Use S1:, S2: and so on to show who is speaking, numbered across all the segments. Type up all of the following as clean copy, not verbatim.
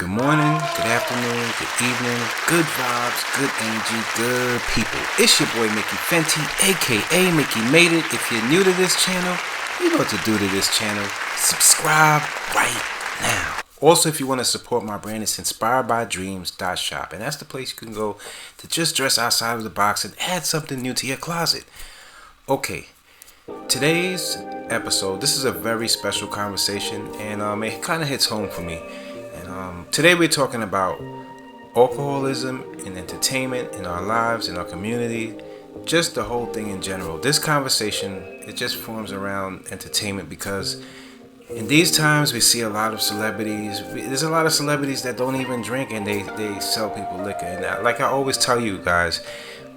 S1: Good morning, good afternoon, good evening, good vibes, good energy, good people. It's your boy Mickey Fenty, aka Mickey Made It. If you're new to this channel, you know what to do to this channel. Subscribe right now. Also, if you want to support my brand, it's inspiredbydreams.shop, and that's the place you can go to just dress outside of the box and add something new to your closet. Okay, today's episode, this is a very special conversation, and it kind of hits home for me. Today we're talking about alcoholism and entertainment in our lives, in our community, just the whole thing in general. This conversation, it just forms around entertainment because in these times we see a lot of celebrities. There's a lot of celebrities that don't even drink and they sell people liquor. And like I always tell you guys,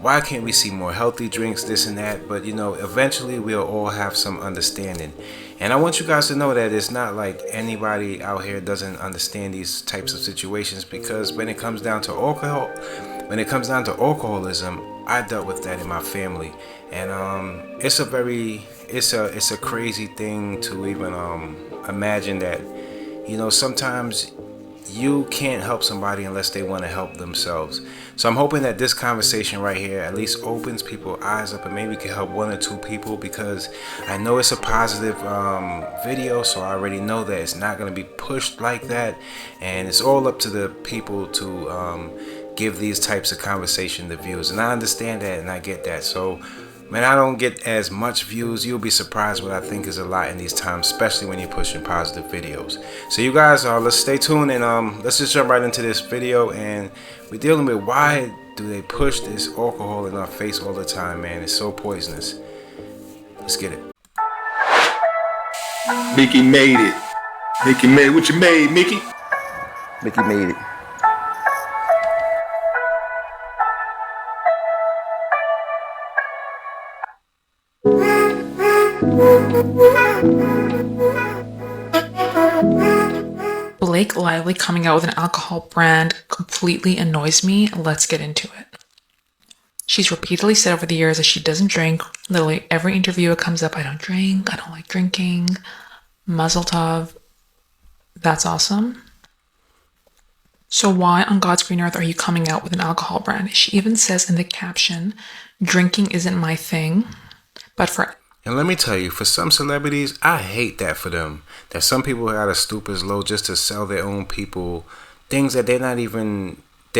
S1: why can't we see more healthy drinks, this and that? But eventually we'll all have some understanding. And I want you guys to know that it's not like anybody out here doesn't understand these types of situations, because when it comes down to alcoholism, I dealt with that in my family. And it's a crazy thing to even imagine that, sometimes you can't help somebody unless they want to help themselves. So I'm hoping that this conversation right here at least opens people's eyes up and maybe can help one or two people, because I know it's a positive video, so I already know that it's not going to be pushed like that, and it's all up to the people to give these types of conversation the views. And I understand that and I get that. So man, I don't get as much views. You'll be surprised what I think is a lot in these times, especially when you're pushing positive videos. So you guys, let's stay tuned and let's just jump right into this video. And we're dealing with why do they push this alcohol in our face all the time, man. It's so poisonous. Let's get it.
S2: Mickey made it. Mickey made it. What you made, Mickey?
S3: Mickey made it.
S4: Blake Lively coming out with an alcohol brand completely annoys me. Let's get into it. She's repeatedly said over the years that she doesn't drink. Literally every interview it comes up, I don't drink, I don't like drinking. Mazel tov. That's awesome. So why on God's green earth are you coming out with an alcohol brand? She even says in the caption, drinking isn't my thing, but for...
S1: And let me tell you, for some celebrities, I hate that for them. That some people gotta stoop as low just to sell their own people things that they're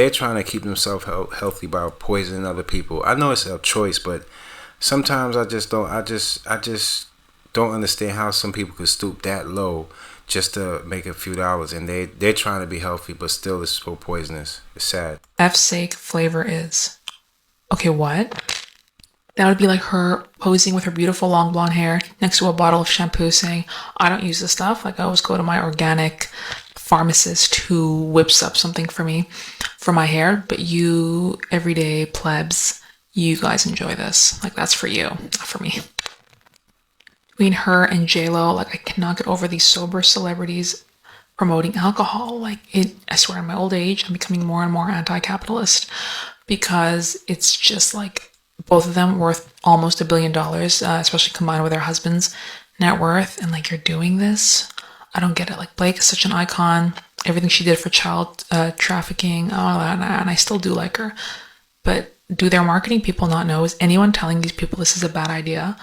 S1: trying to keep themselves healthy by poisoning other people. I know it's a choice, but sometimes I just don't understand how some people could stoop that low just to make a few dollars, and they're trying to be healthy, but still it's so poisonous. It's sad.
S4: F's sake, flavor is. Okay, what? That would be like her posing with her beautiful long blonde hair next to a bottle of shampoo saying, I don't use this stuff. Like I always go to my organic pharmacist who whips up something for me for my hair. But you everyday plebs, you guys enjoy this. Like that's for you, not for me. Between her and J-Lo, like I cannot get over these sober celebrities promoting alcohol. Like I swear in my old age, I'm becoming more and more anti-capitalist, because it's just like, both of them worth almost $1 billion, especially combined with their husband's net worth. And like, you're doing this? I don't get it. Like Blake is such an icon. Everything she did for child trafficking, all that, and I still do like her. But do their marketing people not know? Is anyone telling these people this is a bad idea?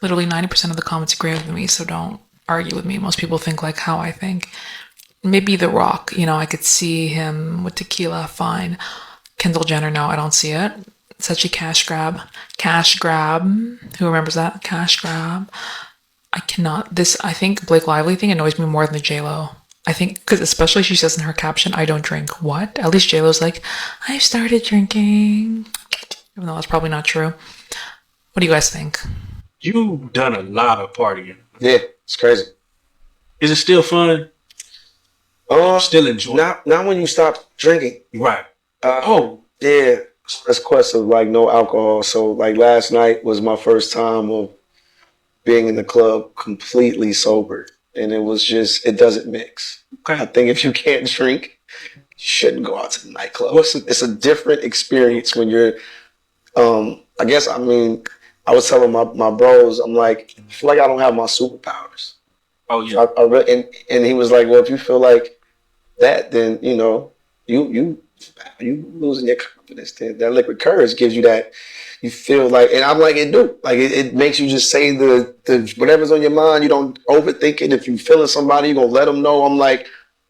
S4: Literally 90% of the comments agree with me, so don't argue with me. Most people think like how I think. Maybe The Rock, I could see him with tequila, fine. Kendall Jenner, no, I don't see it. Such a cash grab. Who remembers that? Cash grab. I think Blake Lively thing annoys me more than the J-Lo. I think, because especially she says in her caption, I don't drink. What? At least J-Lo's like, I've started drinking. Even though that's probably not true. What do you guys think?
S5: You've done a lot of partying.
S3: Yeah, it's crazy.
S5: Is it still fun? Still enjoy it?
S3: Not when you stop drinking.
S5: Right.
S3: Yeah. This quest of like no alcohol. So like last night was my first time of being in the club completely sober, and it doesn't mix.
S5: Okay.
S3: I think if you can't drink, you shouldn't go out to the nightclub. It's a different experience when you're. I was telling my bros, I'm like, I feel like I don't have my superpowers.
S5: Oh yeah.
S3: And he was like, well, if you feel like that, then you losing your confidence. Then that liquid courage gives you that. You feel like, and I'm like, it do. Like it makes you just say the whatever's on your mind. You don't overthink it. If you feeling somebody, you're gonna let them know.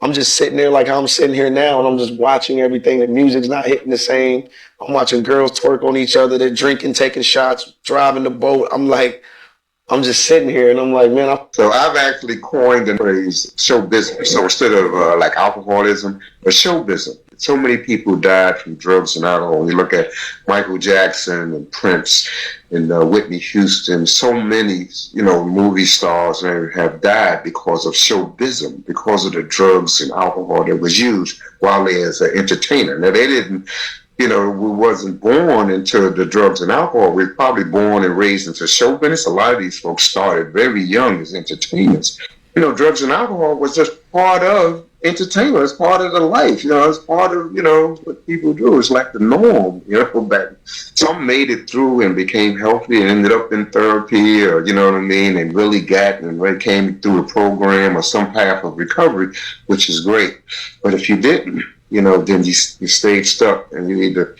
S3: I'm just sitting there like I'm sitting here now, and I'm just watching everything. The music's not hitting the same. I'm watching girls twerk on each other. They're drinking, taking shots, driving the boat. I'm just sitting here, and I'm like, man.
S2: So I've actually coined the phrase show business. So instead of like alcoholism, but show business. So many people died from drugs and alcohol. You look at Michael Jackson and Prince and Whitney Houston. So many, movie stars have died because of showbism, because of the drugs and alcohol that was used while they as an entertainer. Now they didn't. We wasn't born into the drugs and alcohol. We were probably born and raised into show business. A lot of these folks started very young as entertainers. Drugs and alcohol was just part of entertainment. It's part of the life. It's part of, what people do. It's like the norm, back. Some made it through and became healthy and ended up in therapy or, and really came through a program or some path of recovery, which is great. But if you didn't, then you stayed stuck and you either,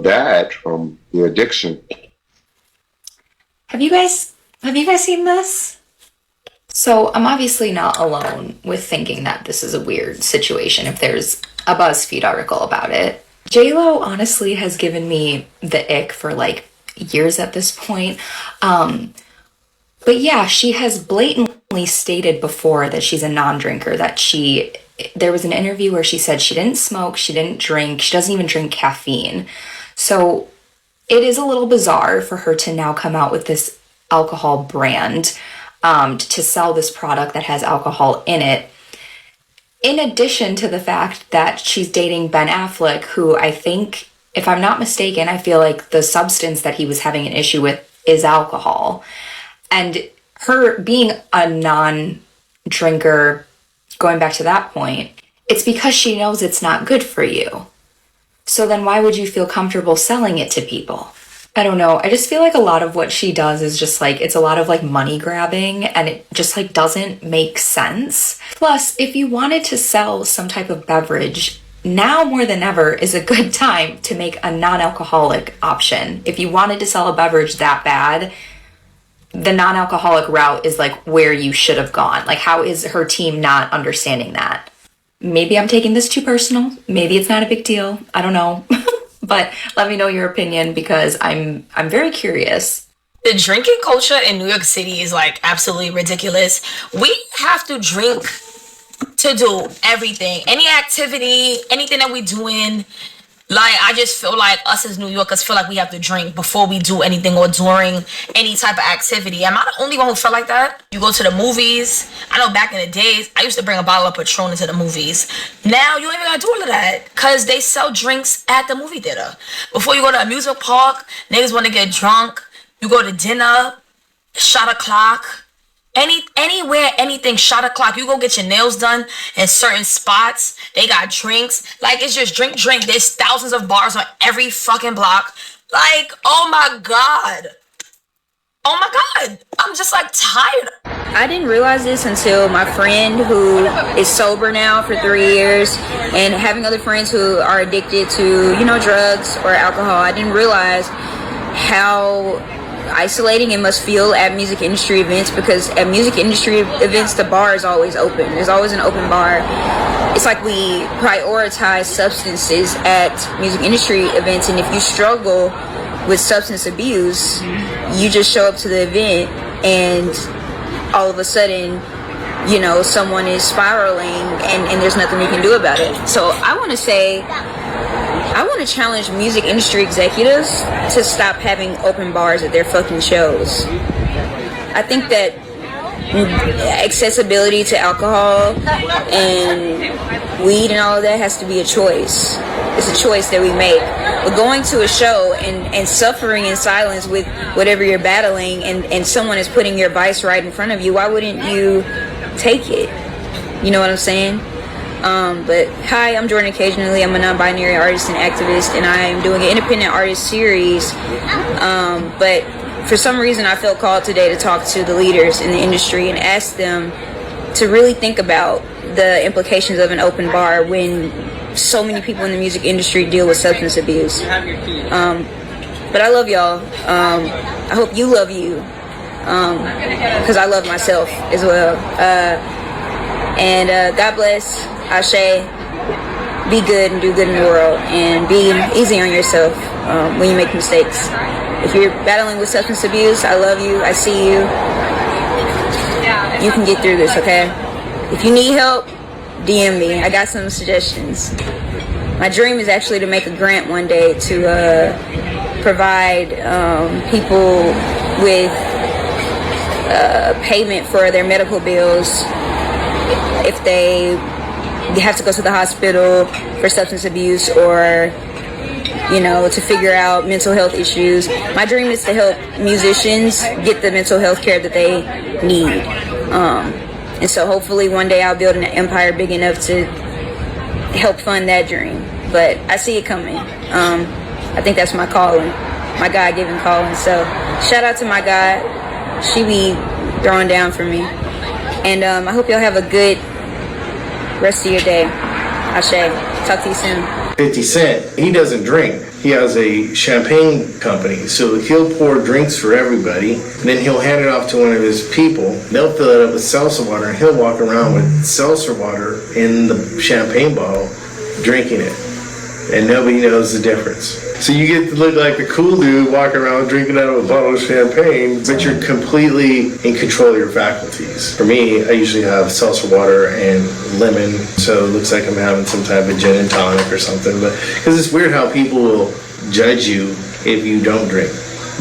S2: died from the addiction.
S6: Have you guys seen this? So I'm obviously not alone with thinking that this is a weird situation if there's a BuzzFeed article about it. J-Lo honestly has given me the ick for like years at this point. But yeah, she has blatantly stated before that she's a non-drinker, there was an interview where she said she didn't smoke, she didn't drink, she doesn't even drink caffeine. So it is a little bizarre for her to now come out with this alcohol brand to sell this product that has alcohol in it. In addition to the fact that she's dating Ben Affleck, who I think, if I'm not mistaken, I feel like the substance that he was having an issue with is alcohol. And her being a non-drinker, going back to that point, it's because she knows it's not good for you. So then why would you feel comfortable selling it to people? I don't know. I just feel like a lot of what she does is just like, it's a lot of like money grabbing and it just like doesn't make sense. Plus, if you wanted to sell some type of beverage, now more than ever is a good time to make a non-alcoholic option. If you wanted to sell a beverage that bad, the non-alcoholic route is like where you should have gone. Like, how is her team not understanding that? Maybe I'm taking this too personal. Maybe it's not a big deal. I don't know. But let me know your opinion because I'm very curious.
S7: The drinking culture in New York City is like absolutely ridiculous. We have to drink to do everything. Any activity, anything that we doing. Like, I just feel like us as New Yorkers feel like we have to drink before we do anything or during any type of activity. Am I the only one who felt like that? You go to the movies. I know back in the days, I used to bring a bottle of Patron into the movies. Now, you don't even gotta do all of that because they sell drinks at the movie theater. Before you go to an amusement park, niggas want to get drunk. You go to dinner, shot o'clock. Anywhere, anything, shot o'clock. You go get your nails done in certain spots. They got drinks. Like, it's just drink. There's thousands of bars on every fucking block. Like, oh my God. I'm just like tired.
S8: I didn't realize this until my friend who is sober now for 3 years and having other friends who are addicted to, drugs or alcohol. I didn't realize how isolating it must feel at music industry events because at music industry events the bar is always open. There's always an open bar. It's like we prioritize substances at music industry events, and if you struggle with substance abuse, you just show up to the event and all of a sudden someone is spiraling and there's nothing we can do about it. So I want to challenge music industry executives to stop having open bars at their fucking shows. I think that accessibility to alcohol and weed and all of that has to be a choice. It's a choice that we make. But going to a show and suffering in silence with whatever you're battling and someone is putting your vice right in front of you, why wouldn't you take it? You know what I'm saying? But hi, I'm Jordan Occasionally. I'm a non-binary artist and activist, and I am doing an independent artist series. But for some reason, I felt called today to talk to the leaders in the industry and ask them to really think about the implications of an open bar when so many people in the music industry deal with substance abuse. But I love y'all. I hope you love you, because I love myself as well. And God bless. Ashe. Be good and do good in the world, and be easy on yourself when you make mistakes. If you're battling with substance abuse, I love you. I see you. You can get through this, okay? If you need help, DM me. I got some suggestions. My dream is actually to make a grant one day to provide people with payment for their medical bills if they have to go to the hospital for substance abuse, or to figure out mental health issues. My dream is to help musicians get the mental health care that they need. And so hopefully one day I'll build an empire big enough to help fund that dream. But I see it coming. I think that's my calling, my God-given calling. So shout out to my God. She be throwing down for me. And I hope y'all have a good rest of your day. Ashe. Talk to you soon.
S9: 50 Cent, he doesn't drink. He has a champagne company, so he'll pour drinks for everybody, and then he'll hand it off to one of his people. They'll fill it up with seltzer water, and he'll walk around with seltzer water in the champagne bottle, drinking it, and nobody knows the difference. So you get to look like the cool dude walking around drinking out of a bottle of champagne, but you're completely in control of your faculties. For me, I usually have seltzer water and lemon, so it looks like I'm having some type of gin and tonic or something. But because it's weird how people will judge you if you don't drink.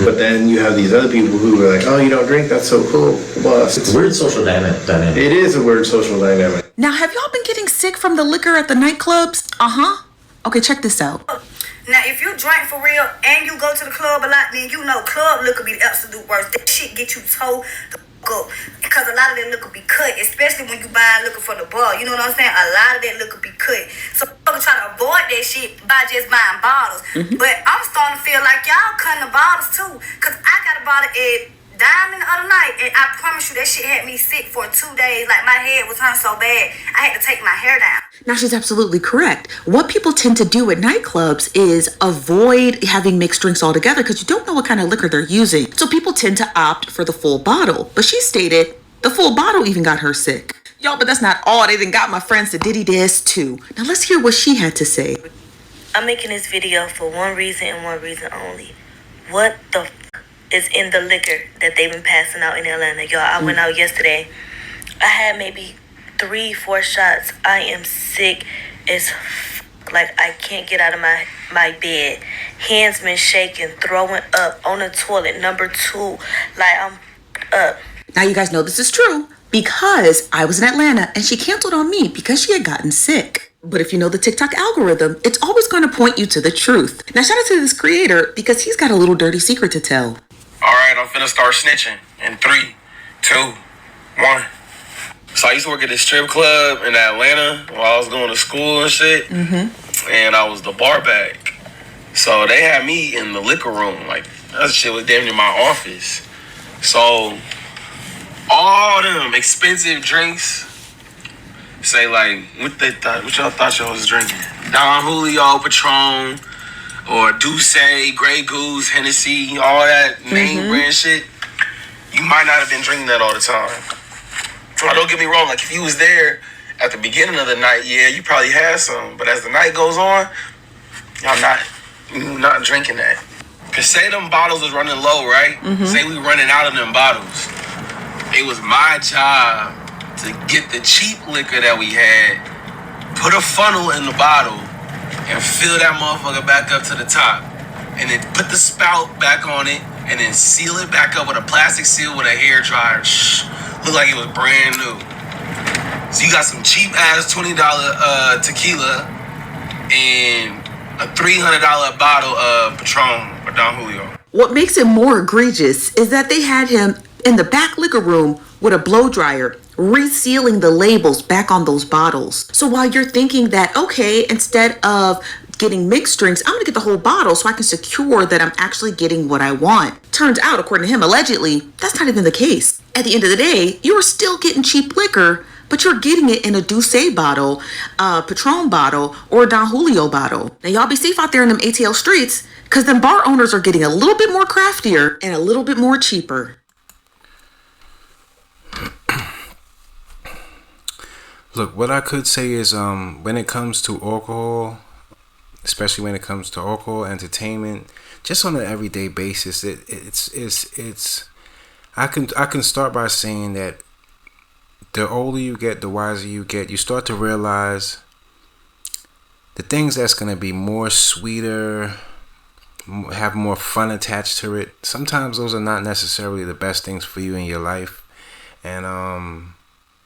S9: But then you have these other people who are like, oh, you don't drink? That's so cool. Well,
S10: it's a weird social dynamic.
S9: It is a weird social dynamic.
S11: Now, have y'all been getting sick from the liquor at the nightclubs? Okay, check this out.
S12: Now, if you drink for real and you go to the club a lot, then club liquor be the absolute worst. That shit get you toe the fuck up. Because a lot of that liquor be cut, especially when you buy liquor from the bar. You know what I'm saying? A lot of that liquor be cut. So people try to avoid that shit by just buying bottles. But I'm starting to feel like y'all cutting the bottles too. Because I got a bottle at Diamond the other night, and I promise you that shit had me sick for 2 days. Like, my head was hurting so bad, I had to take my hair down.
S11: Now, she's absolutely correct. What people tend to do at nightclubs is avoid having mixed drinks altogether because you don't know what kind of liquor they're using. So people tend to opt for the full bottle. But she stated the full bottle even got her sick. Y'all, but that's not all. They done got my friends to Diddy this too. Now, let's hear what she had to say.
S13: I'm making this video for one reason and one reason only. What the is in the liquor that they've been passing out in Atlanta, y'all? I went out yesterday. I had maybe 3-4 shots. I am sick as like I can't get out of my bed. Hands been shaking, throwing up on the toilet. Number 2, like I'm up.
S11: Now you guys know this is true because I was in Atlanta and she canceled on me because she had gotten sick. But if you know the TikTok algorithm, it's always going to point you to the truth. Now shout out to this creator because he's got a little dirty secret to tell.
S14: All right, I'm finna start snitching in 3, 2, 1. So I used to work at this strip club in Atlanta while I was going to school and shit. And I was the bar back. So they had me in the liquor room. Like, that shit was damn near my office. So all them expensive drinks, say like, what y'all thought y'all was drinking? Don Julio, Patron, or Douce, Grey Goose, Hennessy, all that name brand shit. You might not have been drinking that all the time. Now, don't get me wrong, like if you was there at the beginning of the night, yeah, you probably had some. But as the night goes on, you're not drinking that. Cause say them bottles was running low, right? Say we running out of them bottles. It was my job to get the cheap liquor that we had, put a funnel in the bottle, and fill that motherfucker back up to the top. And then put the spout back on it, and then seal it back up with a plastic seal with a hair dryer. Look like it was brand new. So you got some cheap ass $20 tequila and a $300 bottle of Patron or Don Julio.
S11: What makes it more egregious is that they had him in the back liquor room with a blow dryer, resealing the labels back on those bottles. So while you're thinking that, okay, instead of getting mixed drinks, I'm gonna get the whole bottle so I can secure that I'm actually getting what I want. Turns out, according to him, allegedly, that's not even the case. At the end of the day, you were still getting cheap liquor, but you're getting it in a Douce bottle, Patron bottle, or a Don Julio bottle. Now y'all be safe out there in them ATL streets, because them bar owners are getting a little bit more craftier and a little bit more cheaper.
S1: Look, what I could say is when it comes to alcohol, especially when it comes to alcohol, entertainment, just on an everyday basis, it's I can start by saying that the older you get, the wiser you get, you start to realize the things that's going to be more sweeter, have more fun attached to it. Sometimes those are not necessarily the best things for you in your life. And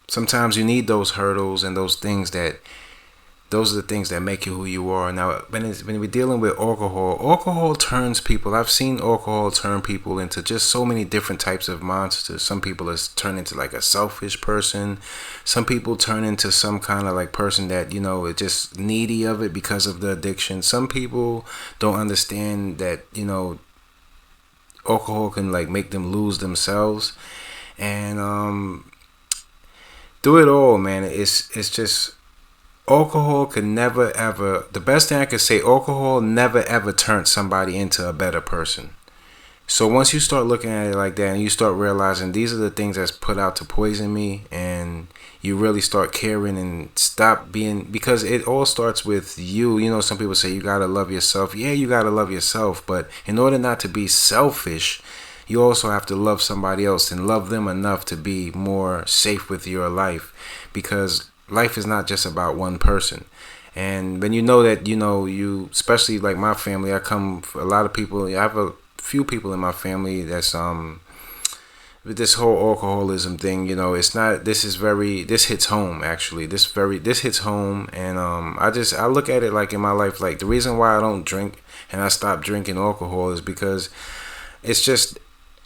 S1: sometimes you need those hurdles and those are the things that make you who you are. Now, when we're dealing with alcohol turns people. I've seen alcohol turn people into just so many different types of monsters. Some people turn into like a selfish person. Some people turn into some kind of like person that, you know, is just needy of it because of the addiction. Some people don't understand that, you know, alcohol can like make them lose themselves. And through it all, man, it's just alcohol can never ever, the best thing I could say, alcohol never ever turns somebody into a better person. So once you start looking at it like that and you start realizing these are the things that's put out to poison me, and you really start caring and stop being, because it all starts with you. You know, some people say you gotta love yourself. Yeah, you gotta love yourself, but in order not to be selfish, you also have to love somebody else and love them enough to be more safe with your life, because life is not just about one person. And when you know that, you know, you, especially like my family, I come from a lot of people. I have a few people in my family that's with this whole alcoholism thing. You know, it's not, this hits home actually. This hits home. And I look at it like in my life, like the reason why I don't drink and I stopped drinking alcohol is because it's just,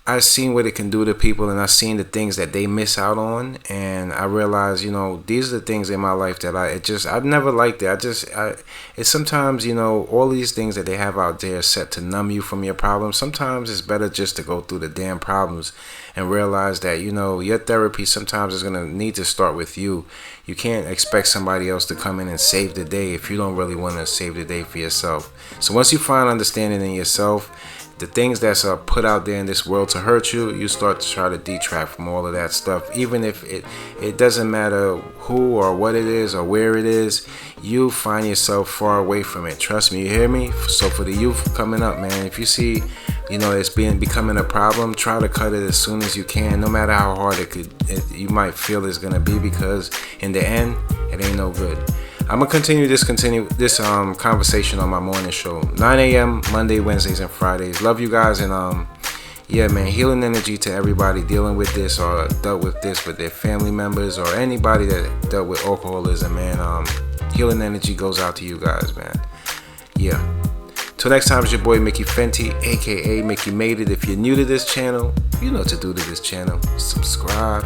S1: I've seen what it can do to people, and I've seen the things that they miss out on, and I realize, you know, these are the things in my life that I've never liked it. It's sometimes, you know, all these things that they have out there set to numb you from your problems. Sometimes it's better just to go through the damn problems and realize that, you know, your therapy sometimes is going to need to start with you. You can't expect somebody else to come in and save the day if you don't really want to save the day for yourself. So once you find understanding in yourself, the things that's put out there in this world to hurt you, you start to try to detract from all of that stuff. Even if it doesn't matter who or what it is or where it is, you find yourself far away from it. Trust me, you hear me? So for the youth coming up, man, if you see, you know, it's becoming a problem, try to cut it as soon as you can, no matter how hard you might feel it's gonna be, because in the end, it ain't no good. I'm gonna continue this conversation on my morning show, 9 a.m. Monday, Wednesdays, and Fridays. Love you guys, and yeah, man, healing energy to everybody dealing with this or dealt with this with their family members or anybody that dealt with alcoholism, man. Healing energy goes out to you guys, man. Yeah. Till next time, it's your boy Mickey Fenty, aka Mickey Made It. If you're new to this channel, you know what to do to this channel. Subscribe.